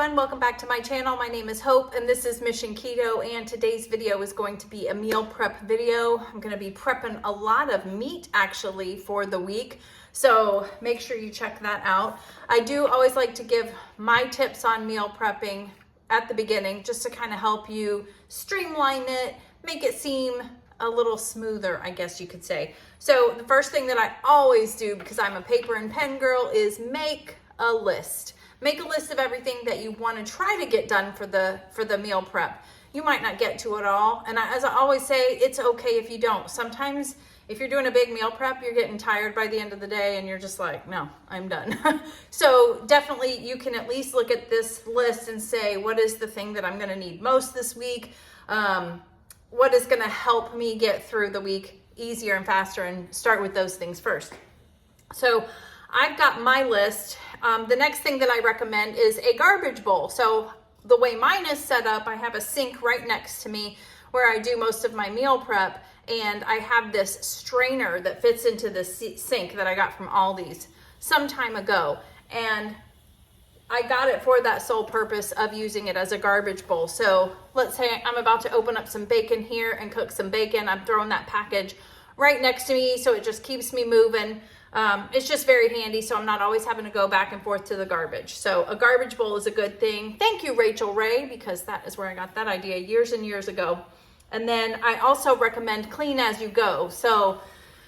everyone, welcome back to my channel. My name is Hope and this is Mission Keto, and today's video is going to be a meal prep video. I'm going to be prepping a lot of meat actually for the week, so make sure you check that out. I do always like to give my tips on meal prepping at the beginning just to kind of help you streamline it, make it seem a little smoother, I guess you could say. So the first thing that I always do, because I'm a paper and pen girl, is make a list. Make a list of everything that you want to try to get done for the meal prep. You might not get to it all, and as I always say, it's okay if you don't. Sometimes if you're doing a big meal prep, you're getting tired by the end of the day and you're just like, no, I'm done. So definitely you can at least look at this list and say, what is the thing that I'm going to need most this week? What is going to help me get through the week easier and faster, and start with those things first. So I've got my list. The next thing that I recommend is a garbage bowl. So the way mine is set up, I have a sink right next to me where I do most of my meal prep, and I have this strainer that fits into the sink that I got from Aldi's some time ago, and I got it for that sole purpose of using it as a garbage bowl. So let's say I'm about to open up some bacon here and cook some bacon. I'm throwing that package right next to me, so it just keeps me moving. It's just very handy, so I'm not always having to go back and forth to the garbage. So a garbage bowl is a good thing. Thank you, Rachel Ray, because that is where I got that idea years and years ago. And then I also recommend clean as you go. So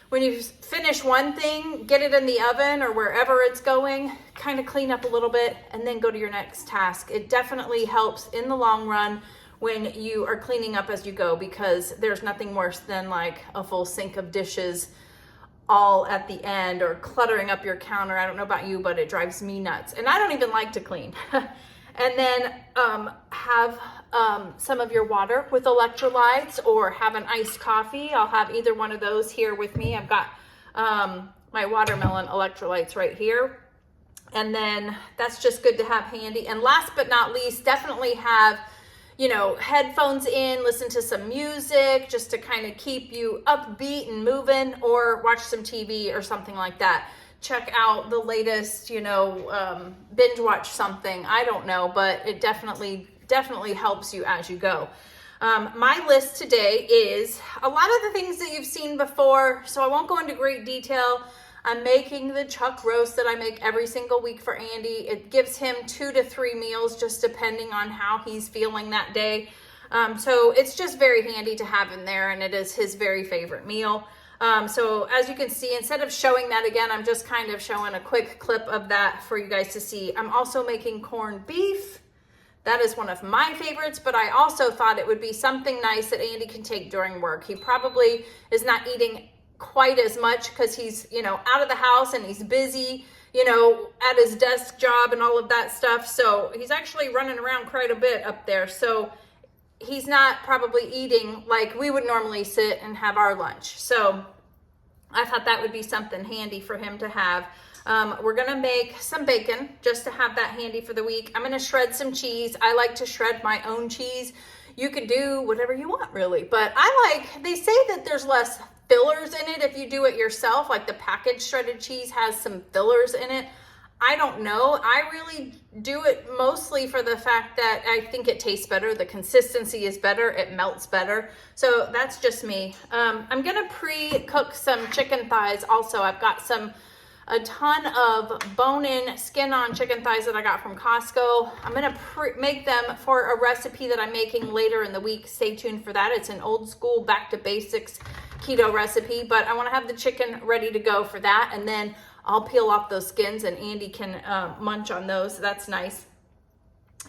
when you finish one thing, get it in the oven or wherever it's going, kind of clean up a little bit, and then go to your next task. It definitely helps in the long run when you are cleaning up as you go, because there's nothing worse than like a full sink of dishes all at the end, or cluttering up your counter. I don't know about you, but it drives me nuts, and I don't even like to clean. And then have some of your water with electrolytes, or have an iced coffee. I'll have either one of those here with me. I've got my watermelon electrolytes right here, and then that's just good to have handy. And last but not least, definitely have, you know, headphones in, listen to some music just to kind of keep you upbeat and moving, or watch some TV or something like that. Check out the latest, you know, binge watch something. I don't know, but it definitely helps you as you go. My list today is a lot of the things that you've seen before, so I won't go into great detail. I'm making the chuck roast that I make every single week for Andy. It gives him 2 to 3 meals, just depending on how he's feeling that day. So it's just very handy to have in there, and it is his very favorite meal. So as you can see, instead of showing that again, I'm just kind of showing a quick clip of that for you guys to see. I'm also making corned beef. That is one of my favorites, but I also thought it would be something nice that Andy can take during work. He probably is not eating quite as much because he's, you know, out of the house and he's busy, you know, at his desk job and all of that stuff. So he's actually running around quite a bit up there. So he's not probably eating like we would normally sit and have our lunch. So I thought that would be something handy for him to have. We're gonna make some bacon just to have that handy for the week. I'm gonna shred some cheese. I like to shred my own cheese. You can do whatever you want really, but they say that there's less fillers in it if you do it yourself. Like the packaged shredded cheese has some fillers in it. I don't know. I really do it mostly for the fact that I think it tastes better. The consistency is better. It melts better. So that's just me. I'm going to pre-cook some chicken thighs also. I've got a ton of bone-in, skin-on chicken thighs that I got from Costco. I'm going to make them for a recipe that I'm making later in the week. Stay tuned for that. It's an old school, back to basics keto recipe, but I want to have the chicken ready to go for that, and then I'll peel off those skins and Andy can munch on those. That's nice.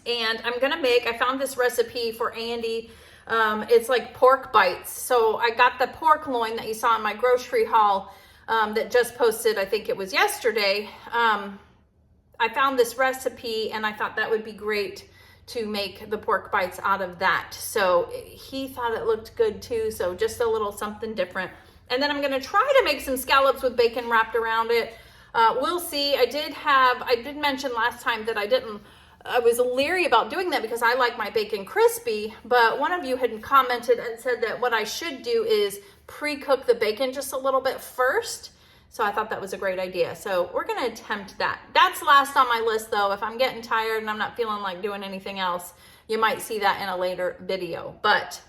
And I'm going to I found this recipe for Andy. It's like pork bites. So I got the pork loin that you saw in my grocery haul that just posted, I think it was yesterday. I found this recipe and I thought that would be great to make the pork bites out of that. So he thought it looked good too. So just a little something different. And then I'm going to try to make some scallops with bacon wrapped around it. We'll see. I did mention last time that I was leery about doing that because I like my bacon crispy, but one of you had commented and said that what I should do is pre-cook the bacon just a little bit first So I thought that was a great idea. So we're gonna attempt that. That's last on my list though. If I'm getting tired and I'm not feeling like doing anything else, you might see that in a later video. But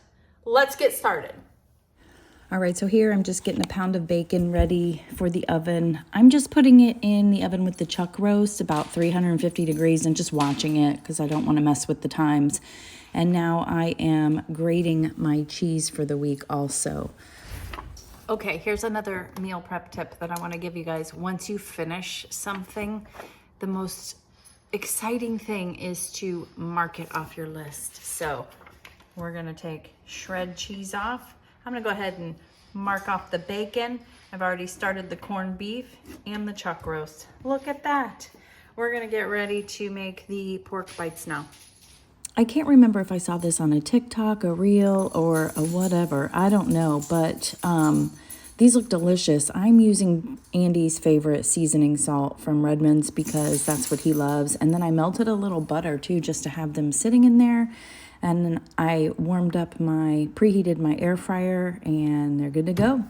let's get started. All right, so here I'm just getting a pound of bacon ready for the oven. I'm just putting it in the oven with the chuck roast, about 350 degrees, and just watching it because I don't want to mess with the times. And now I am grating my cheese for the week also. Okay, here's another meal prep tip that I want to give you guys. Once you finish something, the most exciting thing is to mark it off your list. So we're gonna take shred cheese off. I'm gonna go ahead and mark off the bacon. I've already started the corned beef and the chuck roast. Look at that. We're gonna get ready to make the pork bites now. I can't remember if I saw this on a TikTok, a reel, or a whatever. I don't know, but these look delicious. I'm using Andy's favorite seasoning salt from Redmond's because that's what he loves. And then I melted a little butter too, just to have them sitting in there. And then I preheated my air fryer, and they're good to go.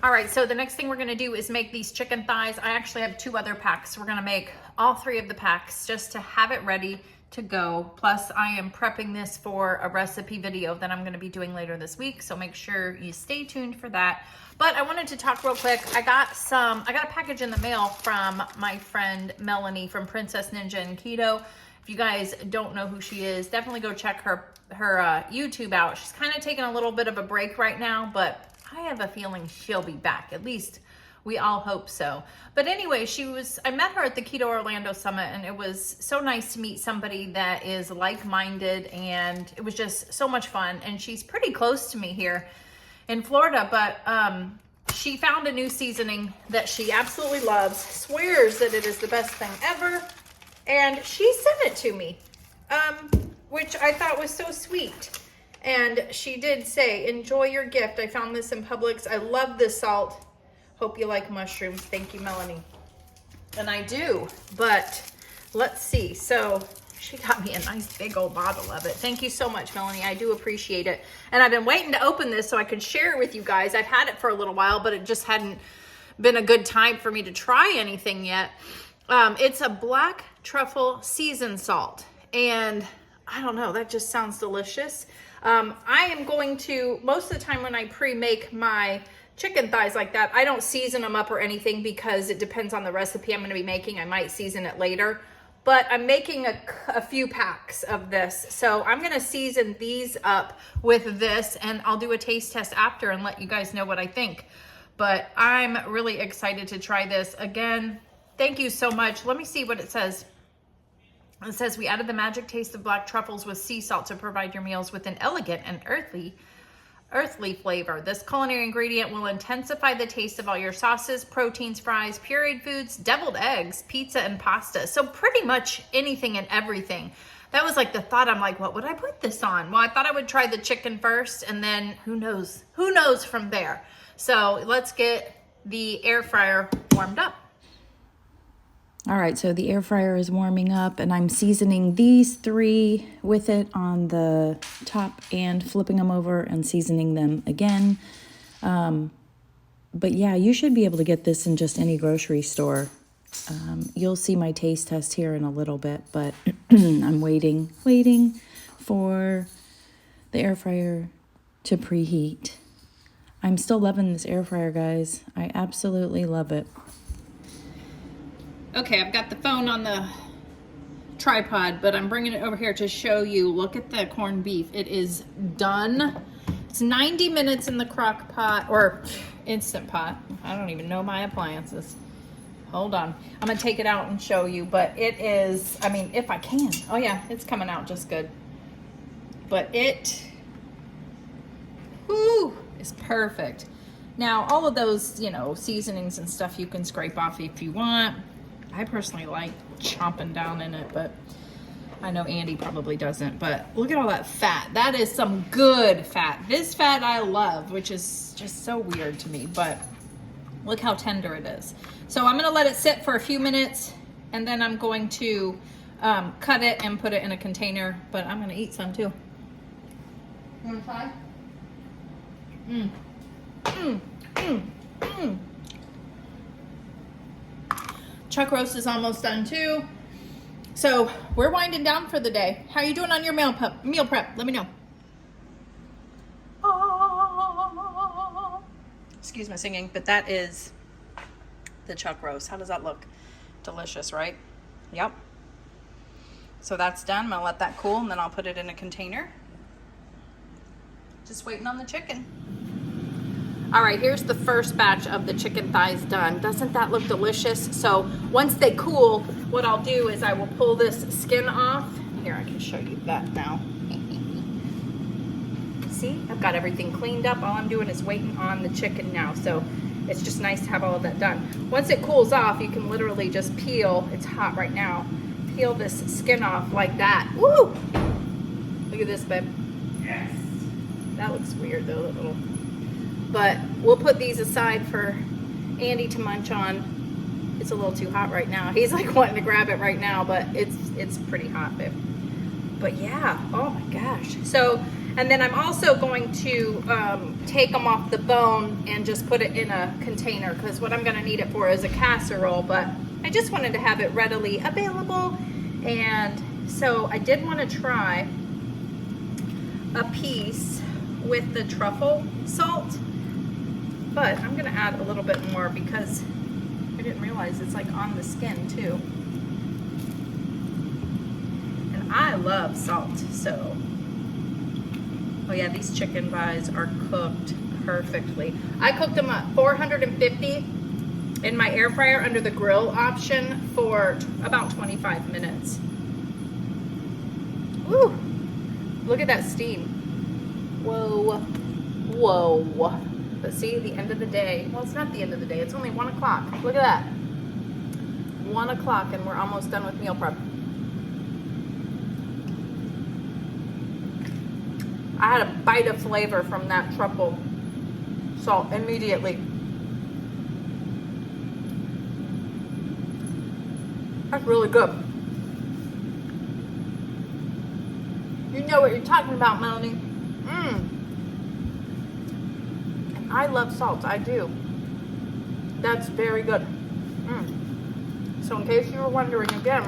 All right, so the next thing we're gonna do is make these chicken thighs. I actually have 2 other packs. We're gonna make all 3 of the packs just to have it ready to go. Plus I am prepping this for a recipe video that I'm gonna be doing later this week. So make sure you stay tuned for that. But I wanted to talk real quick. I got a package in the mail from my friend Melanie from Princess Ninja and Keto. If you guys don't know who she is, definitely go check her YouTube out. She's kind of taking a little bit of a break right now, but I have a feeling she'll be back. At least we all hope so. But anyway, I met her at the Keto Orlando Summit, and it was so nice to meet somebody that is like-minded, and it was just so much fun. And she's pretty close to me here in Florida, but she found a new seasoning that she absolutely loves, swears that it is the best thing ever, and she sent it to me, which I thought was so sweet. And she did say, enjoy your gift. I found this in Publix. I love this salt. Hope you like mushrooms. Thank you, Melanie. And I do, but let's see. So she got me a nice big old bottle of it. Thank you so much, Melanie. I do appreciate it. And I've been waiting to open this so I could share it with you guys. I've had it for a little while, but it just hadn't been a good time for me to try anything yet. It's a black truffle seasoned salt. And I don't know, that just sounds delicious. I am going to, most of the time when I pre-make my chicken thighs like that, I don't season them up or anything because it depends on the recipe I'm going to be making. I might season it later, but I'm making a few packs of this. So I'm going to season these up with this, and I'll do a taste test after and let you guys know what I think. But I'm really excited to try this. Again, thank you so much. Let me see what it says. It says, we added the magic taste of black truffles with sea salt to provide your meals with an elegant and earthly flavor. This culinary ingredient will intensify the taste of all your sauces, proteins, fries, pureed foods, deviled eggs, pizza, and pasta. So pretty much anything and everything. That was like the thought. I'm like, what would I put this on? Well, I thought I would try the chicken first, and then who knows from there. So let's get the air fryer warmed up. All right, so the air fryer is warming up, and I'm seasoning these 3 with it on the top and flipping them over and seasoning them again. But yeah, you should be able to get this in just any grocery store. You'll see my taste test here in a little bit, but I'm waiting for the air fryer to preheat. I'm still loving this air fryer, guys. I absolutely love it. Okay, I've got the phone on the tripod, but I'm bringing it over here to show you. Look at the corned beef. It is done. It's 90 minutes in the crock pot or Instant Pot. I don't even know my appliances. Hold on. I'm going to take it out and show you, but it is, I mean, if I can. Oh yeah, it's coming out just good. But it, whoo, is perfect. Now, all of those, you know, seasonings and stuff you can scrape off if you want. I personally like chomping down in it, but I know Andy probably doesn't. But look at all that fat. That is some good fat. This fat I love, which is just so weird to me, but look how tender it is. So I'm gonna let it sit for a few minutes, and then I'm going to cut it and put it in a container, but I'm gonna eat some too. You wanna try? Chuck roast is almost done too. So we're winding down for the day. How are you doing on your meal prep? Let me know. Excuse my singing, but that is the chuck roast. How does that look? Delicious, right? Yep. So that's done. I'm gonna let that cool and then I'll put it in a container. Just waiting on the chicken. All right, here's the first batch of the chicken thighs done. Doesn't that look delicious? So once they cool, what I'll do is I will pull this skin off. Here, I can show you that now. See, I've got everything cleaned up. All I'm doing is waiting on the chicken now. So it's just nice to have all of that done. Once it cools off, you can literally just peel, it's hot right now, peel this skin off like that. Woo! Look at this, babe. Yes. That looks weird though, a little. But we'll put these aside for Andy to munch on. It's a little too hot right now. He's like wanting to grab it right now, but it's pretty hot, babe. But yeah, oh my gosh. So, and then I'm also going to take them off the bone and just put it in a container, because what I'm gonna need it for is a casserole, but I just wanted to have it readily available. And so I did want to try a piece with the truffle salt, but I'm gonna add a little bit more because I didn't realize it's like on the skin too. And I love salt, so. Oh yeah, these chicken thighs are cooked perfectly. I cooked them at 450 in my air fryer under the grill option for about 25 minutes. Woo! Look at that steam. Whoa. Whoa. But see, the end of the day, well, it's not the end of the day, it's only 1 o'clock. Look at that. 1 o'clock and we're almost done with meal prep. I had a bite of flavor from that truffle salt immediately. That's really good. You know what you're talking about, Melanie. And I love salt, I do. That's very good. So in case you were wondering again,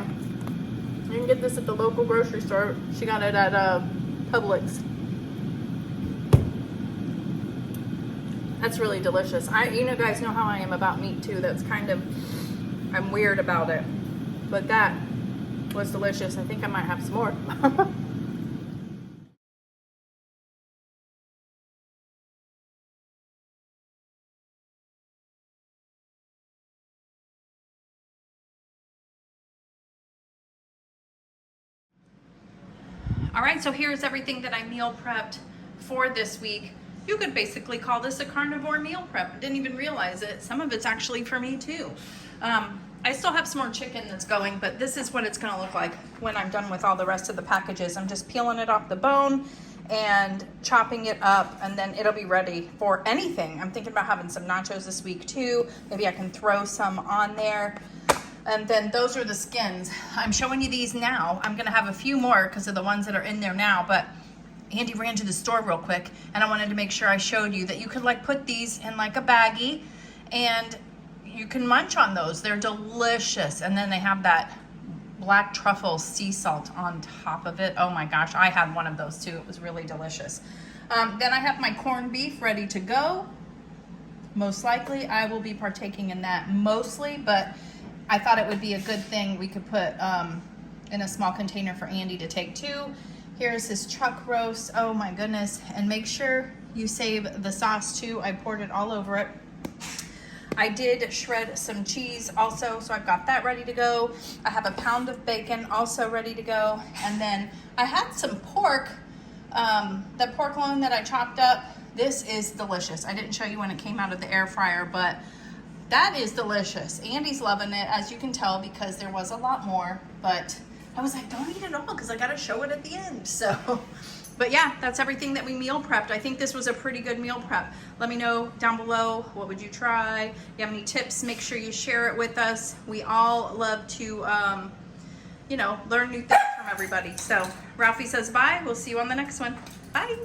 you can get this at the local grocery store. She got it at Publix. That's really delicious. You know, guys know how I am about meat too. That's kind of, I'm weird about it. But that was delicious. I think I might have some more. All right, so here's everything that I meal prepped for this week. You could basically call this a carnivore meal prep. I didn't even realize it. Some of it's actually for me too. I still have some more chicken that's going, but this is what it's gonna look like when I'm done with all the rest of the packages. I'm just peeling it off the bone and chopping it up, and then it'll be ready for anything. I'm thinking about having some nachos this week too. Maybe I can throw some on there. And then those are the skins. I'm showing you these now. I'm gonna have a few more because of the ones that are in there now, but Andy ran to the store real quick and I wanted to make sure I showed you that you could like put these in like a baggie and you can munch on those. They're delicious. And then they have that black truffle sea salt on top of it. Oh my gosh, I had one of those too. It was really delicious. Then I have my corned beef ready to go. Most likely I will be partaking in that mostly, but I thought it would be a good thing we could put in a small container for Andy to take too. Here's his chuck roast. Oh my goodness. And make sure you save the sauce too. I poured it all over it. I did shred some cheese also, so I've got that ready to go. I have a pound of bacon also ready to go. And then I had some pork, the pork loin that I chopped up. This is delicious. I didn't show you when it came out of the air fryer, but that is delicious. Andy's loving it, as you can tell, because there was a lot more, but I was like, don't eat it all because I got to show it at the end. So, but yeah, that's everything that we meal prepped. I think this was a pretty good meal prep. Let me know down below, what would you try? If you have any tips, make sure you share it with us. We all love to, you know, learn new things from everybody. So Ralphie says bye. We'll see you on the next one. Bye.